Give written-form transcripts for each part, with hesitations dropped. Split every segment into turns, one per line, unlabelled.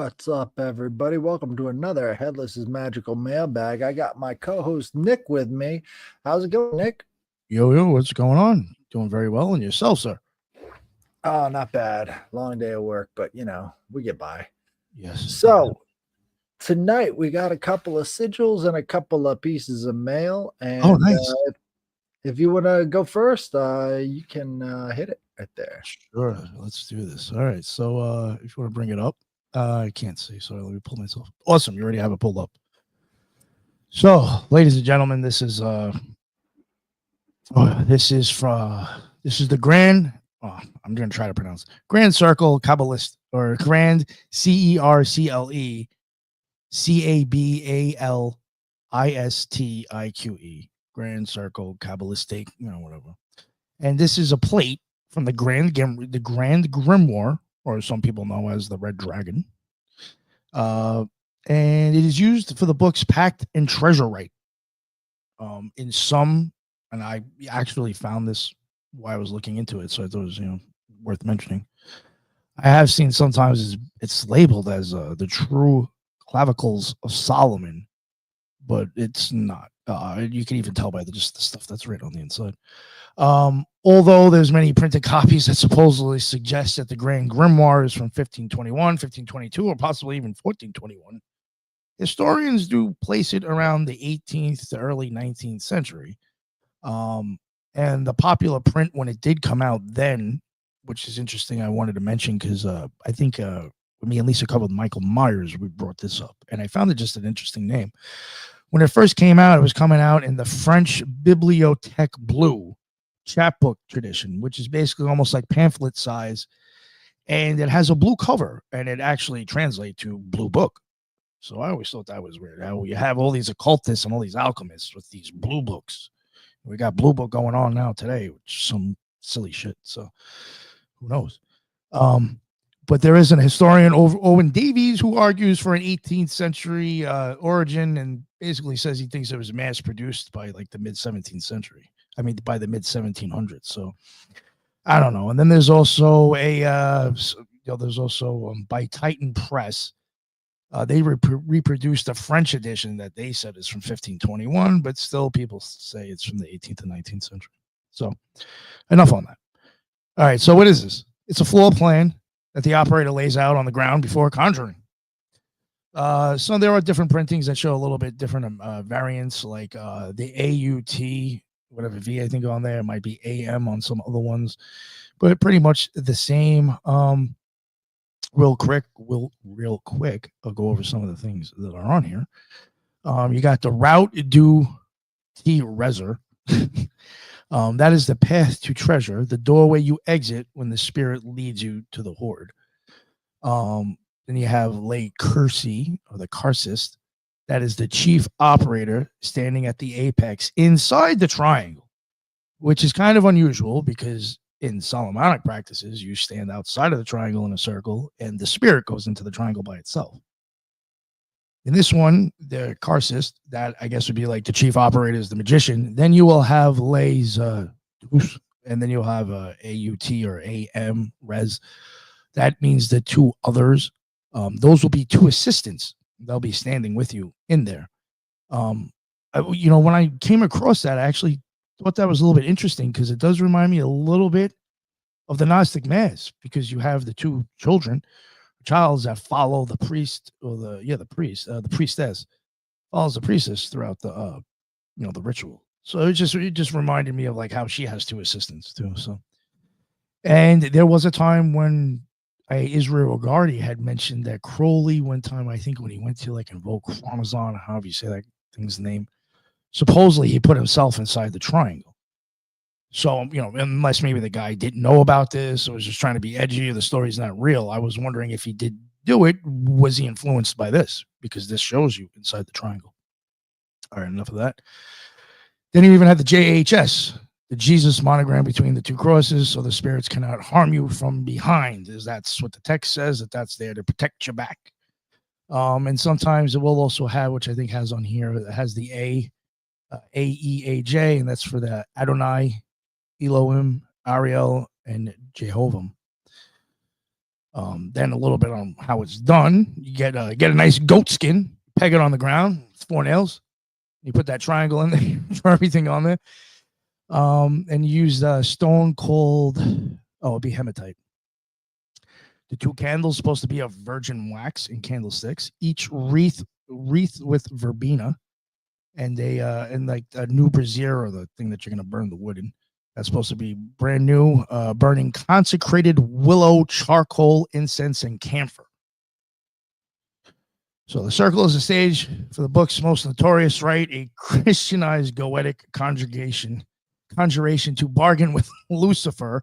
What's up, everybody? Welcome to another Headless's Magical Mailbag. I got my co-host Nick with me. How's it going, Nick?
Yo, what's going on? Doing very well, and yourself, sir?
Oh, not bad. Long day of work, but we get by.
Yes.
So tonight we got a couple of sigils and a couple of pieces of mail. And
nice.
if you want to go first, you can hit it right there.
Sure. Let's do this. All right. So if you want to bring it up, I can't see. Sorry, let me pull myself. Awesome. You already have it pulled up. So, ladies and gentlemen, this is the Grand. I'm going to try to pronounce Grand Cercle Cabalistique, or Grand Cercle Cabalistique, Grand Cercle Cabalistique, whatever. And this is a plate from the Grand Grimoire, or some people know as the Red Dragon. And it is used for the books Pact and Treasure Rite. In some, and I actually found this while I was looking into it, so I thought it was worth mentioning. I have seen sometimes it's labeled as the true clavicles of Solomon, but it's not. You can even tell by just the stuff that's written on the inside. Although there's many printed copies that supposedly suggest that the Grand Grimoire is from 1521, 1522, or possibly even 1421, historians do place it around the 18th to early 19th century. And the popular print when it did come out then, which is interesting, I wanted to mention because I think me and Lisa covered Michael Myers. We brought this up, and I found it just an interesting name. When it first came out, it was coming out in the French Bibliothèque Blue chapbook tradition, which is basically almost like pamphlet size, and it has a blue cover, and it actually translates to blue book. So I always thought that was weird, how you have all these occultists and all these alchemists with these blue books. We got blue book going on now today, which is some silly shit. So who knows? But there is an historian, Owen Davies, who argues for an 18th century origin and basically says he thinks it was mass produced by like the mid 17th century. I mean, by the mid 1700s. So I don't know. And then there's also by Titan Press. They reproduced a French edition that they said is from 1521, but still people say it's from the 18th and 19th century. So enough on that. All right. So what is this? It's a floor plan that the operator lays out on the ground before conjuring. So there are different printings that show a little bit different variants, like the AUT, whatever V I think on there. It might be AM on some other ones, but pretty much the same. Real quick, I'll go over some of the things that are on here. You got the Route du Trésor. That is the path to treasure, the doorway you exit when the spirit leads you to the hoard. Then you have Le Cursi, or the Carcist. That is the chief operator standing at the apex inside the triangle, which is kind of unusual because in Solomonic practices, you stand outside of the triangle in a circle, and the spirit goes into the triangle by itself. In this one, the Carcist, that I guess would be like the chief operator is the magician. Then you will have Les, and then you'll have AUT or AM, Res. That means the two others. Those will be two assistants. They'll be standing with you in there. When I came across that, I actually thought that was a little bit interesting because it does remind me a little bit of the Gnostic Mass, because you have the two childs that follow the priest, or the priestess follows the priestess throughout the the ritual. So it just reminded me of like how she has two assistants too. So, and there was a time when Israel Gardi had mentioned that Crowley one time, I think when he went to like invoke Ramazan, however you say that thing's name, supposedly he put himself inside the triangle. So, unless maybe the guy didn't know about this or was just trying to be edgy or the story's not real, I was wondering if he did do it, was he influenced by this? Because this shows you inside the triangle. All right, enough of that. Then you even have the JHS, the Jesus monogram between the two crosses, so the spirits cannot harm you from behind, as that's what the text says, that's there to protect your back. And sometimes it will also have, which I think has on here, it has the AEAJ, and that's for the Adonai, Elohim, Ariel, and Jehovah. Then a little bit on how it's done. You get a nice goat skin, peg it on the ground, 4 nails. You put that triangle in there, throw everything on there. And you use stone called, it'd be hematite. The 2 candles supposed to be of virgin wax in candlesticks, each wreath with verbena, and like a new brazier, or the thing that you're gonna burn the wood in. That's supposed to be brand new, burning consecrated willow, charcoal, incense, and camphor. So the Cercle is a stage for the book's most notorious rite, a Christianized goetic conjuration to bargain with Lucifer,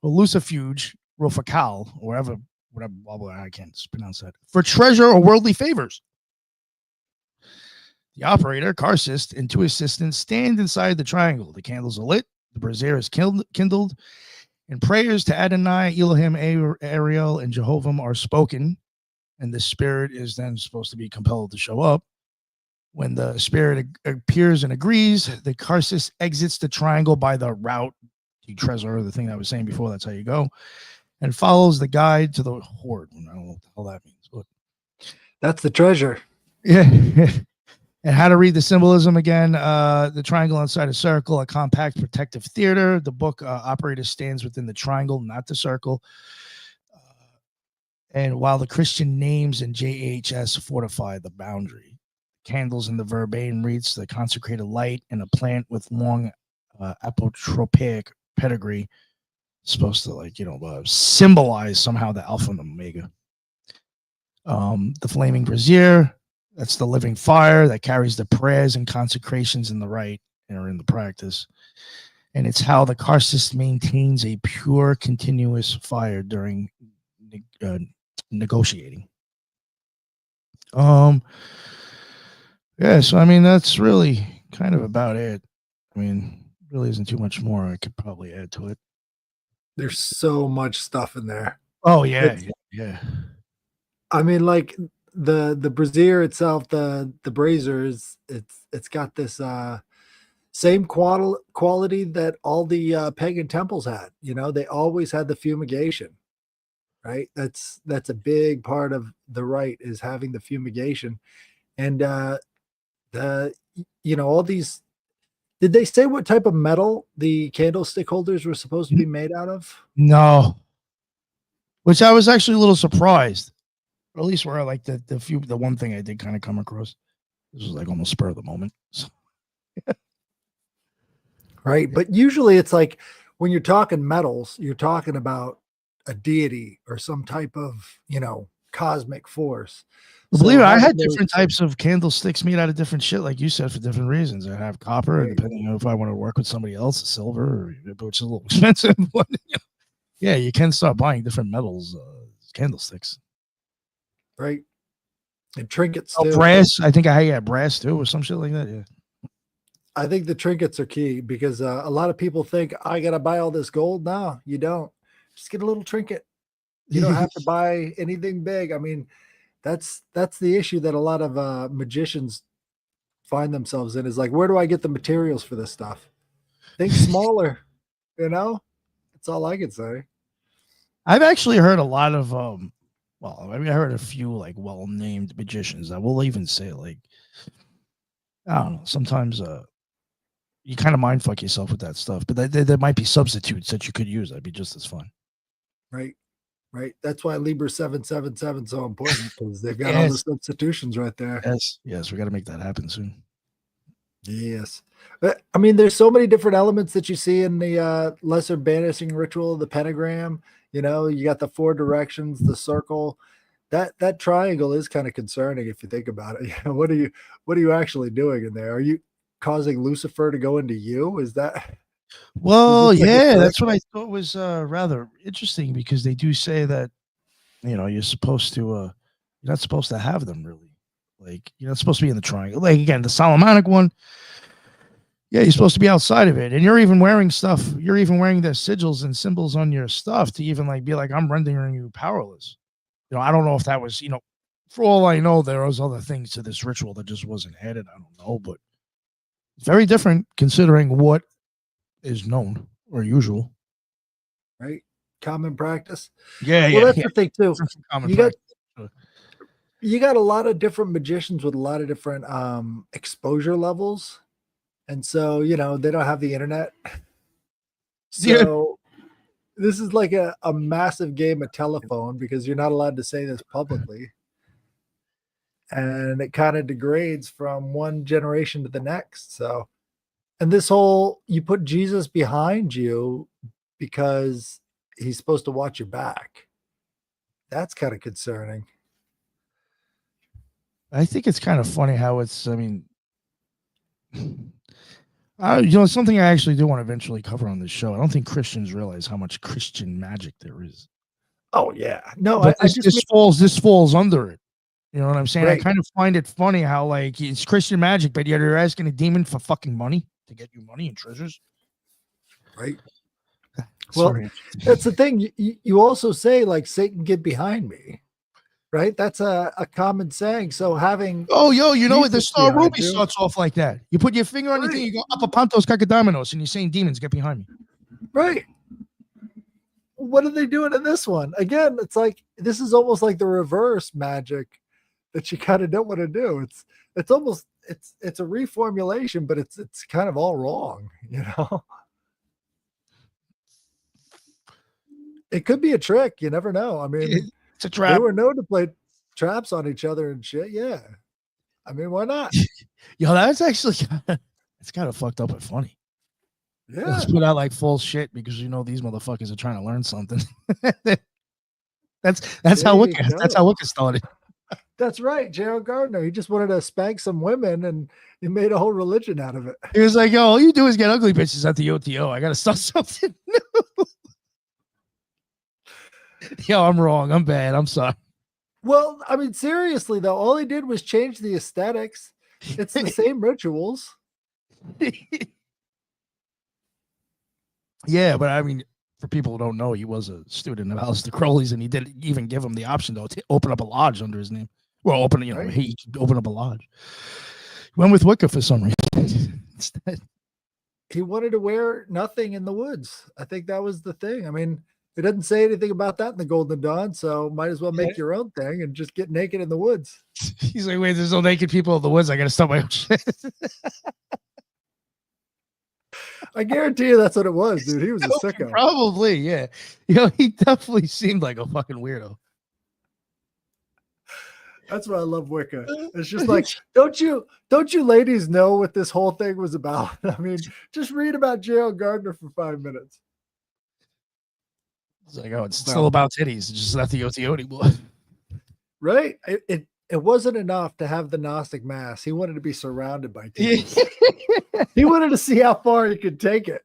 or Lucifuge, Rofacal, or whatever, blah, blah, I can't pronounce that, for treasure or worldly favors. The operator, Karcist, and 2 assistants stand inside the triangle. The candles are lit, the brazier is kindled, and prayers to Adonai, Elohim, Ariel, and Jehovah are spoken, and the spirit is then supposed to be compelled to show up. When the spirit appears and agrees, the Karcist exits the triangle by the route, the treasure, the thing I was saying before, that's how you go, and follows the guide to the hoard. I don't know what the hell that means, but
That's the treasure.
yeah. And how to read the symbolism again. The triangle inside a circle, a compact protective theater. The book operator stands within the triangle, not the circle. And while the Christian names and JHS fortify the boundary, candles in the verbatim reads the consecrated light and a plant with long apotropic pedigree, supposed to symbolize somehow the Alpha and Omega. The flaming brazier, that's the living fire that carries the prayers and consecrations in the rite or in the practice. And it's how the Karcist maintains a pure, continuous fire during negotiating. So I mean, that's really kind of about it. I mean, really isn't too much more I could probably add to it.
There's so much stuff in there.
Oh yeah.
I mean, like the brazier itself, the braziers, it's got this same quality that all the pagan temples had. They always had the fumigation, right? That's a big part of the rite, is having the fumigation. And all these, did they say what type of metal the candlestick holders were supposed to be made out of?
No. Which I was actually a little surprised. Or at least where I like the one thing I did kind of come across. This was like almost spur of the moment. So.
Right. But usually it's like when you're talking metals, you're talking about a deity or some type of, cosmic force.
Believe it, I had different types of candlesticks made out of different shit, like you said, for different reasons. I have copper, right. And depending on if I want to work with somebody else, silver, which is a little expensive. But, yeah, you can start buying different metals, candlesticks.
Right. And trinkets too.
Brass. I think I had brass too, or some shit like that. Yeah.
I think the trinkets are key because a lot of people think I got to buy all this gold. No, you don't. Just get a little trinket. You don't have to buy anything big. I mean, that's the issue that a lot of magicians find themselves in, is like, where do I get the materials for this stuff? Think smaller, That's all I can say.
I've actually heard a lot of I heard a few like well-named magicians that will even say, like, I don't know, sometimes you kind of mind fuck yourself with that stuff, but there might be substitutes that you could use that'd be just as fun.
Right. That's why Libra 777 is so important, because they've got all the substitutions right there.
Yes, we got to make that happen soon.
Yes. I mean, there's so many different elements that you see in the lesser banishing ritual, the pentagram. You got the 4 directions, the circle. That triangle is kind of concerning if you think about it. What are you actually doing in there? Are you causing Lucifer to go into you? Is that?
Well, yeah, that's what I thought was rather interesting, because they do say that you're supposed to you're not supposed to have them, really. Like, you're not supposed to be in the triangle. Like, again, the Solomonic one, yeah, you're supposed to be outside of it. And you're even wearing stuff. You're even wearing the sigils and symbols on your stuff to even be like, I'm rendering you powerless. I don't know if that was, for all I know, there was other things to this ritual that just wasn't added. I don't know, but it's very different considering what is known or usual.
Right. common practice.
Yeah,
Well,
yeah,
that's
yeah.
the thing too.
Different from common
You got
practice. Sure.
you got a lot of different magicians with a lot of different exposure levels, and so they don't have the internet.
Yeah.
So this is like a massive game of telephone because you're not allowed to say this publicly. And it kind of degrades from one generation to the next. So, and this whole you put Jesus behind you because he's supposed to watch your back. That's kind of concerning.
I think it's kind of funny how it's. I mean, something I actually do want to eventually cover on this show. I don't think Christians realize how much Christian magic there is.
Oh yeah, no,
But
I
this,
just
this
mean
falls this falls under it. You know what I'm saying? I
right,
kind of find it funny how like it's Christian magic, but yet you're asking a demon for fucking money to get you money and treasures.
right. Well,
Sorry.
that's the thing. You also say like Satan, get behind me, right? That's a common saying. So having
Oh, yo, you know what? The
Jesus
Star
behind
Ruby
you,
starts off like that. You put your finger on your thing,
right,
you go up a pantos cacadaminos, and you're saying demons get behind me.
right. What are they doing in this one? Again, it's like this is almost like the reverse magic that you kind of don't want to do. It's almost it's a reformulation, but it's kind of all wrong, you know. It could be a trick. You never know. I mean,
It's a
they
trap.
were known to play traps on each other and shit. Yeah. I mean, why not?
Yo, that's actually it's kind of fucked up and funny.
Yeah.
Let's put out like false shit because these motherfuckers are trying to learn something. that's
There
how
you
Wicca that's
go.
how Wicca started.
That's right. Gerald Gardner. He just wanted to spank some women and he made a whole religion out of it.
He was like, yo, all you do is get ugly bitches at the OTO. I gotta start something new. Yo, I'm wrong. I'm bad. I'm sorry.
Well, I mean, seriously though, all he did was change the aesthetics. It's the same rituals.
Yeah, but I mean, for people who don't know, he was a student of Aleister Crowley's, and he didn't even give him the option though to open up a lodge under his name. Well,
Right.
he opened up a lodge. Went with Wicca for some reason. Instead.
He wanted to wear nothing in the woods. I think that was the thing. I mean, it doesn't say anything about that in the Golden Dawn, so might as well make your own thing and just get naked in the woods.
He's like, wait, there's no naked people in the woods. I gotta stop my own shit.
I guarantee you that's what it was, dude. He was a sicko.
Probably, yeah. He definitely seemed like a fucking weirdo.
That's why I love Wicca. It's just like, don't you ladies know what this whole thing was about? I mean, just read about Gerald Gardner for 5 minutes.
It's like, oh, it's still about titties. It's just not the OTO anymore.
Right? It wasn't enough to have the Gnostic Mass. He wanted to be surrounded by titties. He wanted to see how far he could take it.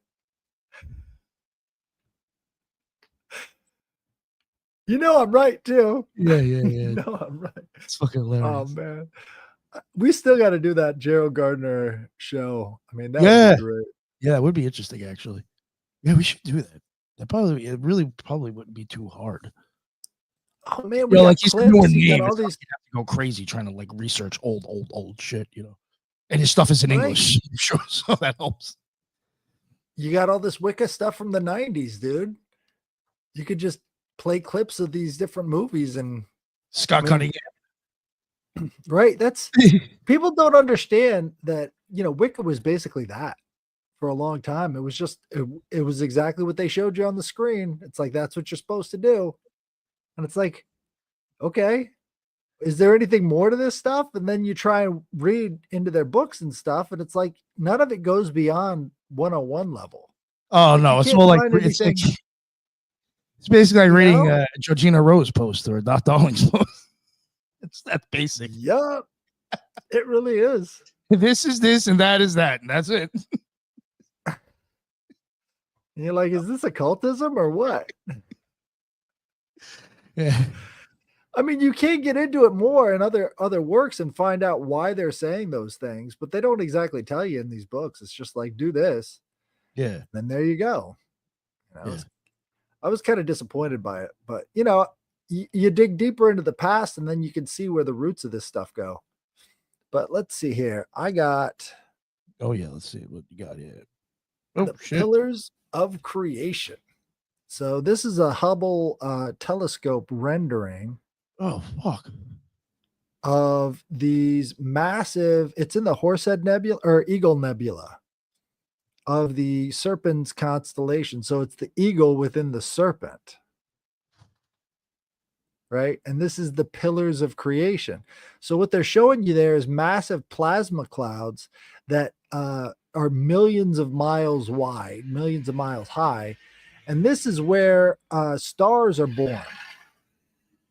I'm right too.
Yeah.
I'm right.
It's fucking hilarious.
Oh man, we still got to do that Gerald Gardner show. I mean, that would be great.
Yeah, that would be interesting actually. Yeah, we should do that. It really probably wouldn't be too hard.
Oh man, we got
like he's
clips.
doing
You
name.
got all
You
these.
have to go crazy trying to like research old shit, And his stuff is in English, I'm sure, so that helps.
You got all this Wicca stuff from the 90s, dude. You could just play clips of these different movies and
Scott Cunningham.
Right. That's people don't understand that, Wicca was basically that for a long time. It was just it was exactly what they showed you on the screen. It's like that's what you're supposed to do. And it's like, okay, is there anything more to this stuff? And then you try and read into their books and stuff, and it's like none of it goes beyond 101 level.
Oh no, it's more like it's basically like reading Georgina Rose post or Doc Darling's post. It's that basic.
Yup. It really is.
This is this and that is that, and that's it.
And you're like, is this occultism or what?
Yeah.
I mean, you can get into it more in other works and find out why they're saying those things, but they don't exactly tell you in these books. It's just like, do this.
Yeah.
Then there you go. I was kind of disappointed by it, but you dig deeper into the past and then you can see where the roots of this stuff go. But let's see here. I got
let's see what you got here.
the Pillars of Creation. So this is a Hubble telescope rendering
Oh fuck.
of these massive. It's in the Horsehead Nebula or Eagle Nebula of the Serpens constellation. So it's the eagle within the serpent, right? And this is the pillars of creation. So what they're showing you there is massive plasma clouds that are millions of miles wide, millions of miles high, and this is where stars are born.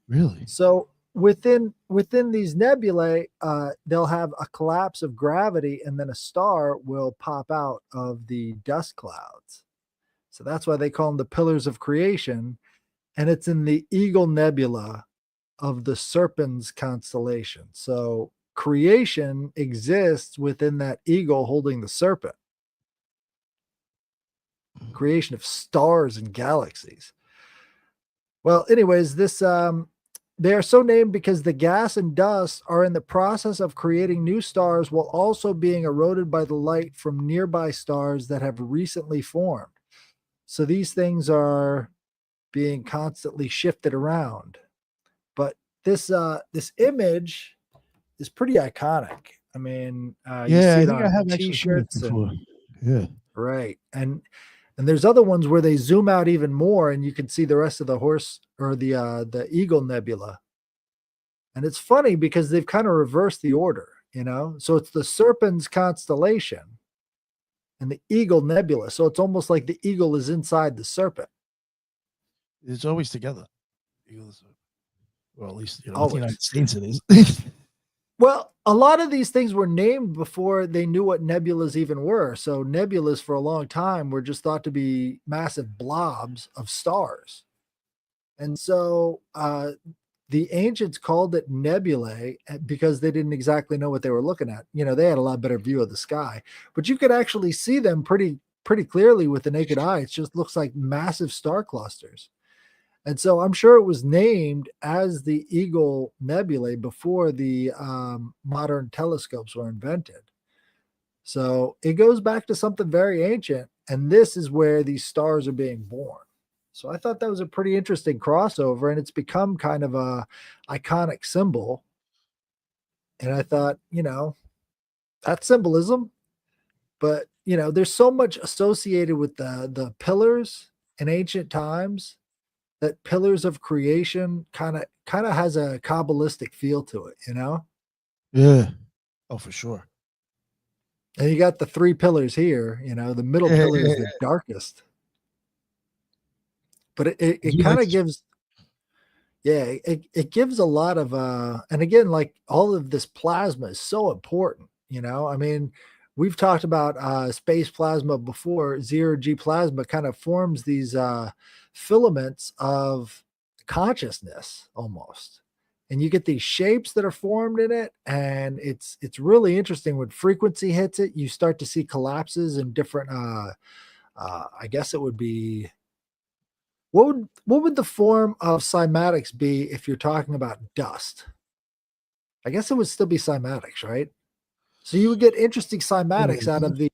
Really?
So within these nebulae, they'll have a collapse of gravity, and then a star will pop out of the dust clouds. So that's why they call them the pillars of creation, and it's in the Eagle Nebula of the Serpens constellation. So creation exists within that eagle holding the serpent. Creation of stars and galaxies. Well, anyways, this they are so named because the gas and dust are in the process of creating new stars while also being eroded by the light from nearby stars that have recently formed. So these things are being constantly shifted around. But this image is pretty iconic. I mean, you
Yeah,
see
I
it
think I
on
have actually seen it
T-shirts
before.
and
Yeah.
right, and there's other ones where they zoom out even more, and you can see the rest of the horse or the Eagle Nebula. And it's funny because they've kind of reversed the order, you know. So it's the Serpens constellation and the Eagle Nebula. So it's almost like the eagle is inside the serpent.
It's always together. Well, at least with the
Always.
United States it is.
Well, a lot of these things were named before they knew what nebulas even were. So nebulas for a long time were just thought to be massive blobs of stars. And so the ancients called it nebulae because they didn't exactly know what they were looking at. You know, they had a lot better view of the sky, but you could actually see them pretty clearly with the naked eye. It just looks like massive star clusters. And so I'm sure it was named as the Eagle Nebulae before the modern telescopes were invented. So it goes back to something very ancient. And this is where these stars are being born. So I thought that was a pretty interesting crossover, and it's become kind of a iconic symbol. And I thought, that's symbolism, but there's so much associated with the pillars in ancient times that pillars of creation kind of has a Cabalistic feel to it,
Yeah. Oh, for sure.
And you got the three pillars here, the middle
Yeah,
pillar
yeah,
is
yeah.
the darkest, but it,
I
it
do like
kind of
this.
gives, yeah, it gives a lot of, and again, like all of this plasma is so important, I mean, we've talked about space plasma before. Zero G plasma kind of forms these filaments of consciousness almost, and you get these shapes that are formed in it, and it's really interesting. When frequency hits it, you start to see collapses in different I guess it would be, what would the form of cymatics be if you're talking about dust? I guess it would still be cymatics, right? So you would get interesting cymatics out of the,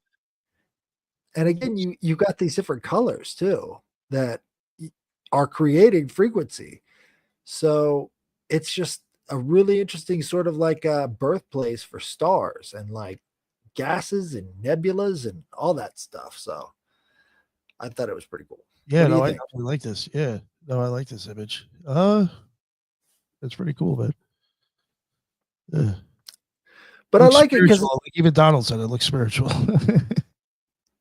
and again, you got these different colors too that are creating frequency. So it's just a really interesting sort of like a birthplace for stars and like gases and nebulas and all that stuff. So I thought it was pretty cool. What
Yeah,
do you
no, I
think?
definitely like this. Yeah. No, I like this image. It's pretty cool, man. Yeah.
But I
Looks
like it because
spiritual. Like even Donald said it looks spiritual.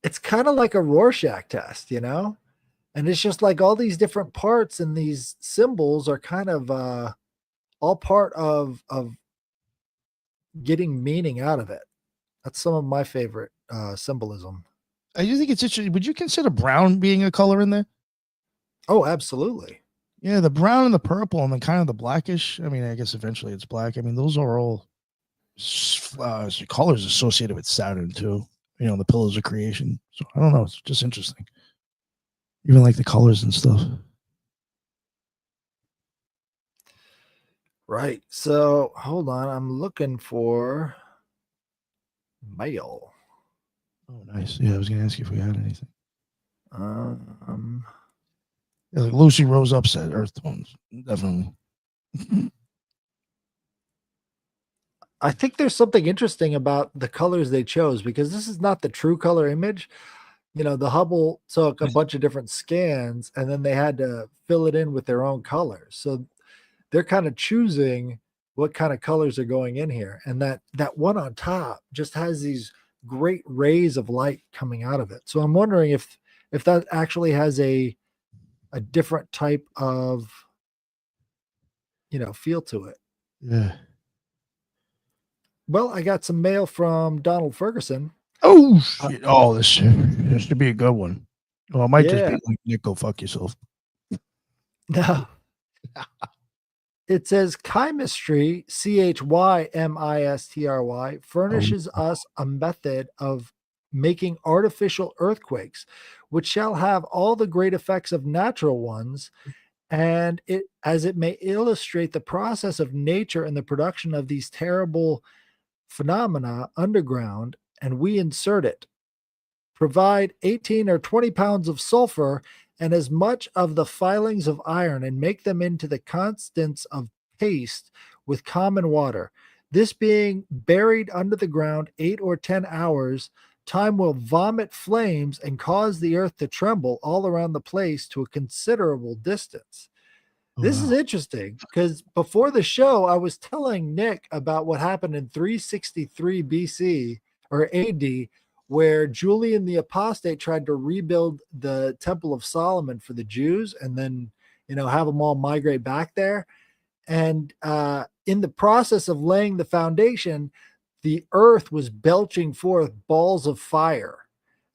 it's kind of like a Rorschach test, And it's just like all these different parts and these symbols are kind of all part of getting meaning out of it. That's some of my favorite symbolism.
I do think it's interesting. Would you consider brown being a color in there?
Oh, absolutely.
Yeah, the brown and the purple and then kind of the blackish. I mean, I guess eventually it's black. I mean, those are all colors associated with Saturn too. The pillars of creation. So I don't know. It's just interesting. Even like the colors and stuff.
Right. So hold on. I'm looking for mail.
Oh, nice. Yeah, I was going to ask you if we had anything.
Um,
Yeah, like Lucy Rose upset Earth tones, definitely.
I think there's something interesting about the colors they chose because this is not the true color image. You know, the Hubble took a bunch of different scans and then they had to fill it in with their own colors. So they're kind of choosing what kind of colors are going in here. And that one on top just has these great rays of light coming out of it. So I'm wondering if that actually has a different type of, you know, feel to it.
Yeah.
Well, I got some mail from Donald Ferguson.
Oh shit! Oh, this should be a good one. Well, it might just
Yeah.
be like Nick, go fuck yourself.
No. It says chemistry, CHYMISTRY, furnishes us a method of making artificial earthquakes, which shall have all the great effects of natural ones, and it as it may illustrate the process of nature and the production of these terrible phenomena underground, and we insert it. Provide 18 or 20 pounds of sulfur and as much of the filings of iron and make them into the constants of paste with common water. This being buried under the ground 8 or 10 hours, time will vomit flames and cause the earth to tremble all around the place to a considerable distance. This is interesting because before the show, I was telling Nick about what happened in 363 BC or AD, where Julian the Apostate tried to rebuild the Temple of Solomon for the Jews and then, you know, have them all migrate back there. And in the process of laying the foundation, the earth was belching forth balls of fire.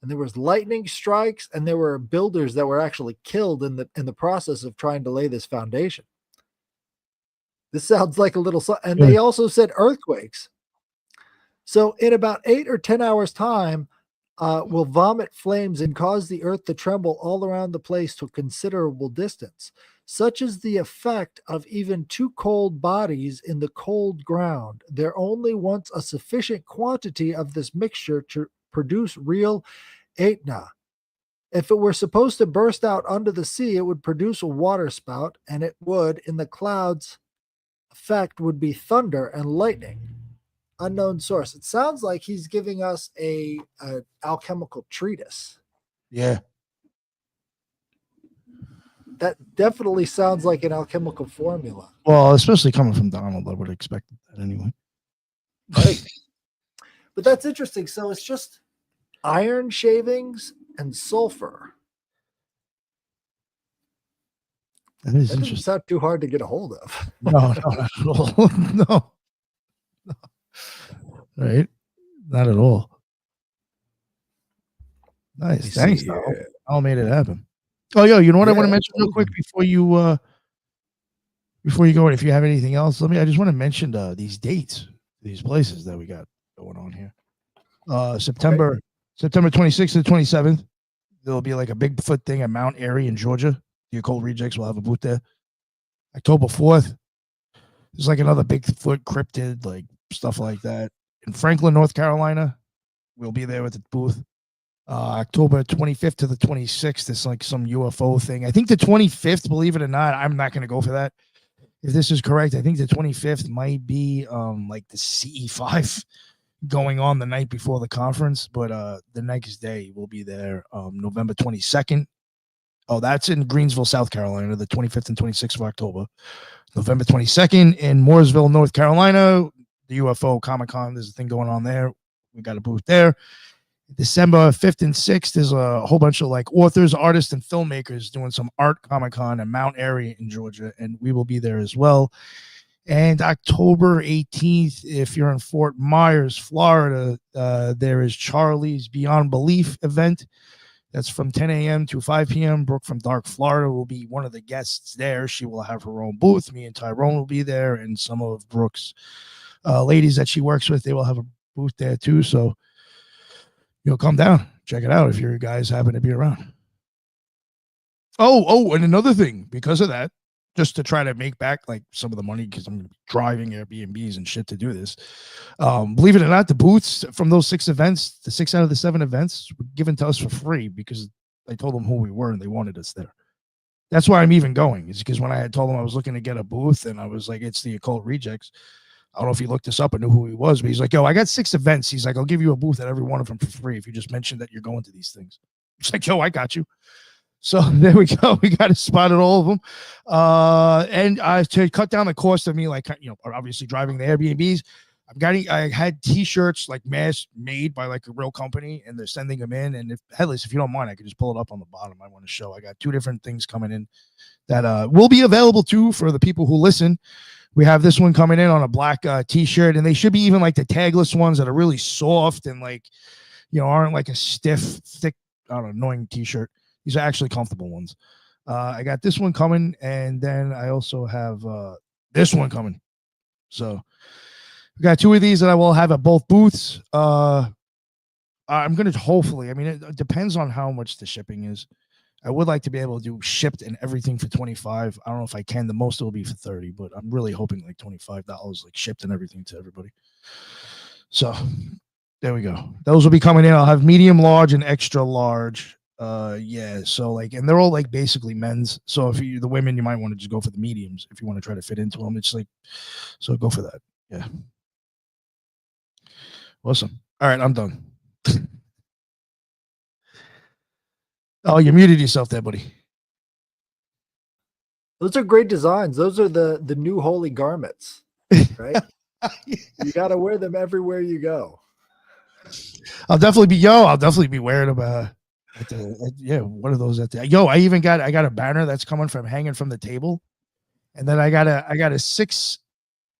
And there was lightning strikes, and there were builders that were actually killed in the process of trying to lay this foundation. This sounds like a little, and they also said earthquakes. So in about 8 or 10 hours time, will vomit flames and cause the earth to tremble all around the place to a considerable distance. Such is the effect of even two cold bodies in the cold ground. There only wants a sufficient quantity of this mixture to produce real Etna. If it were supposed to burst out under the sea, it would produce a water spout, and it would, in the clouds, effect would be thunder and lightning. Unknown source. It sounds like he's giving us a alchemical treatise.
Yeah.
That definitely sounds like an alchemical formula.
Well, especially coming from Donald, I would have expected that anyway.
Right. But that's interesting. So it's just iron shavings and sulfur.
That is
that
interesting.
doesn't sound too hard to get a hold of.
No, not at all. No. Right? Not at all. Nice. Thanks, Donald. I'll made it happen. Oh, yo, you know what I want to mention real quick before you go? If you have anything else, I just want to mention these dates, these places that we got going on here. September 26th to 27th, there'll be like a Bigfoot thing at Mount Airy in Georgia. The Occult Rejects will have a booth there. October 4th, there's like another Bigfoot cryptid, like stuff like that. In Franklin, North Carolina, we'll be there with the booth. October 25th to the 26th, it's like some UFO thing. I think the 25th, believe it or not, I'm not going to go for that. If this is correct, I think the 25th might be like the CE5 going on the night before the conference, but the next day we'll be there, November 22nd. Oh, that's in Greensville, South Carolina, the 25th and 26th of October. November 22nd in Mooresville, North Carolina, the UFO Comic-Con. There's a thing going on there. We got a booth there. December 5th and 6th, there's a whole bunch of like authors, artists, and filmmakers doing some art Comic-Con in Mount Airy in Georgia, and we will be there as well. And October 18th, if you're in Fort Myers, Florida, there is Charlie's Beyond Belief event. That's from 10 a.m. to 5 p.m. Brooke from Dark Florida will be one of the guests there. She will have her own booth. Me and Tyrone will be there, and some of Brooke's ladies that she works with, they will have a booth there too. So you'll come down, check it out if you guys happen to be around. Oh, and another thing, because of that, just to try to make back like some of the money, because I'm driving Airbnbs and shit to do this. Believe it or not, the booths from those 6 events, the 6 out of the 7 events, were given to us for free because I told them who we were and they wanted us there. That's why I'm even going, is because when I had told him I was looking to get a booth, and I was like, it's the Occult Rejects. I don't know if he looked this up and knew who he was, but he's like, yo, I got 6 events. He's like, I'll give you a booth at every one of them for free if you just mention that you're going to these things. It's like, yo, I got you. So there we go. We got a spot at all of them. And to cut down the cost of me, like, obviously driving the Airbnbs, I had t-shirts like mass made by like a real company, and they're sending them in. And if you don't mind, I could just pull it up on the bottom. I want to show. I got 2 different things coming in that will be available too for the people who listen. We have this one coming in on a black t-shirt, and they should be even like the tagless ones that are really soft and like, aren't like a stiff, thick, annoying t-shirt. These are actually comfortable ones. I got this one coming, and then I also have this one coming. So we got 2 of these that I will have at both booths. I'm going to hopefully, it depends on how much the shipping is. I would like to be able to do shipped and everything for $25. I don't know if I can. The most it will be for $30, but I'm really hoping like $25, like shipped and everything to everybody. So there we go. Those will be coming in. I'll have medium, large, and extra large. So like, and they're all like basically men's. So if the women, you might want to just go for the mediums if you want to try to fit into them. It's like, so go for that. Yeah. Awesome. All right, I'm done. Oh, you muted yourself there, buddy.
Those are great designs. Those are the new holy garments, right? You got to wear them everywhere you go.
I'll definitely be wearing them. One of those at the, I got a banner that's hanging from the table, and then I got a 6.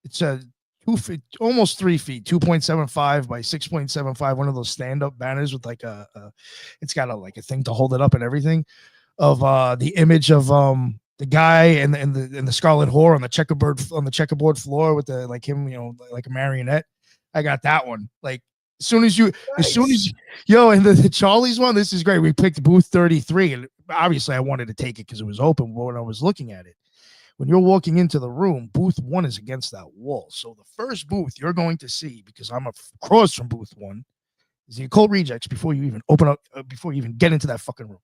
It's a 2 feet, almost 3 feet, 2.75 by 6.75. One of those stand-up banners with like it's got a thing to hold it up and everything, of the image of the guy and the Scarlet Whore on the checkerboard floor with the like him, like a marionette. I got that one. Like as soon as and the Charlie's one, this is great. We picked booth 33, and obviously I wanted to take it because it was open. But when I was looking at it, when you're walking into the room, booth 1 is against that wall. So the first booth you're going to see, because I'm across from booth 1, is the Occult Rejects before you even open up, before you even get into that fucking room.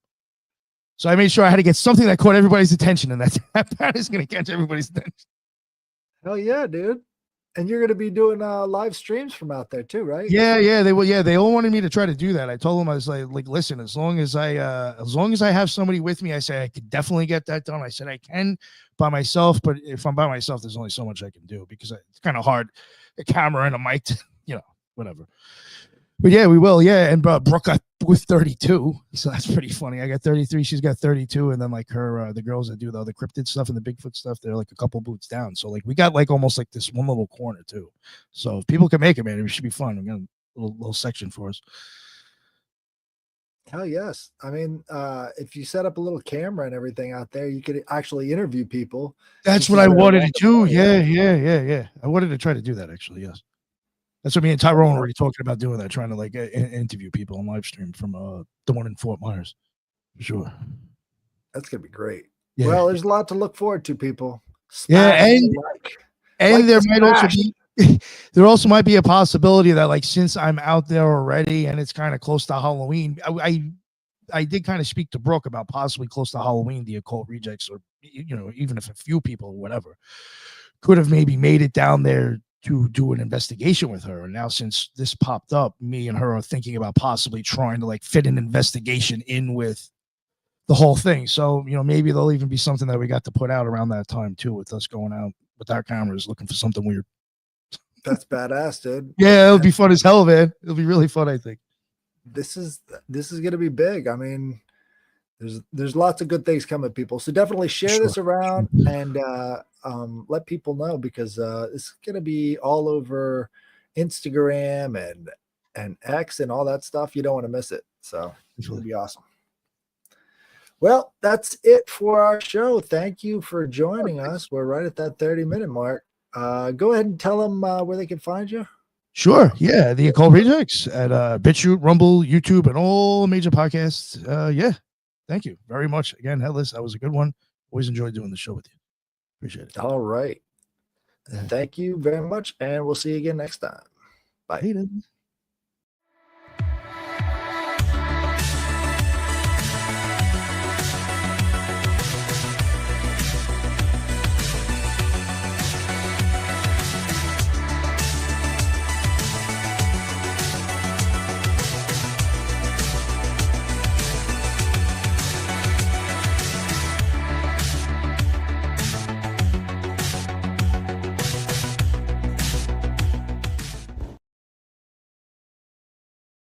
So I made sure I had to get something that caught everybody's attention, and that is going to catch everybody's attention.
Hell yeah, dude. And you're going to be doing live streams from out there too, right?
Yeah, they will. Yeah, they all wanted me to try to do that. I told them, I was like, listen, as long as I have somebody with me, I said I could definitely get that done. I said I can by myself, but if I'm by myself, there's only so much I can do because it's kind of hard, a camera and a mic, whatever. But yeah, we will. Yeah, and Brooke got booth 32, so that's pretty funny. I got 33, she's got 32, and then like her, the girls that do the other cryptid stuff and the Bigfoot stuff, they're like a couple booths down. So like we got like almost like this one little corner too. So if people can make it, man, it should be fun. We got a little section for us.
Hell yes. If you set up a little camera and everything out there, you could actually interview people.
That's what I wanted to do. Yeah. I wanted to try to do that actually. Yes. That's what me and Tyrone were already talking about doing that, trying to like interview people on live stream from the one in Fort Myers. For sure.
That's going to be great.
Yeah.
Well, there's a lot to look forward to, people.
There also might be a possibility that like, since I'm out there already and it's kind of close to Halloween, I did kind of speak to Brooke about possibly close to Halloween, the Occult Rejects, or, even if a few people or whatever could have maybe made it down there to do an investigation with her. And now since this popped up, me and her are thinking about possibly trying to like fit an investigation in with the whole thing. So, maybe there'll even be something that we got to put out around that time too, with us going out with our cameras looking for something weird.
That's badass, dude.
Yeah, it'll be fun as hell, man. It'll be really fun, I think.
This is going to be big. There's lots of good things coming, people. So definitely share this around and let people know, because it's going to be all over Instagram and X and all that stuff. You don't want to miss it. So it'll be awesome. Well, that's it for our show. Thank you for joining us. We're right at that 30-minute mark. Go ahead and tell them where they can find you.
Sure. Yeah. The Occult Rejects at BitChute, Rumble, YouTube, and all major podcasts. Yeah. Thank you very much. Again, Headless, that was a good one. Always enjoyed doing the show with you. Appreciate it.
All right. Thank you very much. And we'll see you again next time. Bye.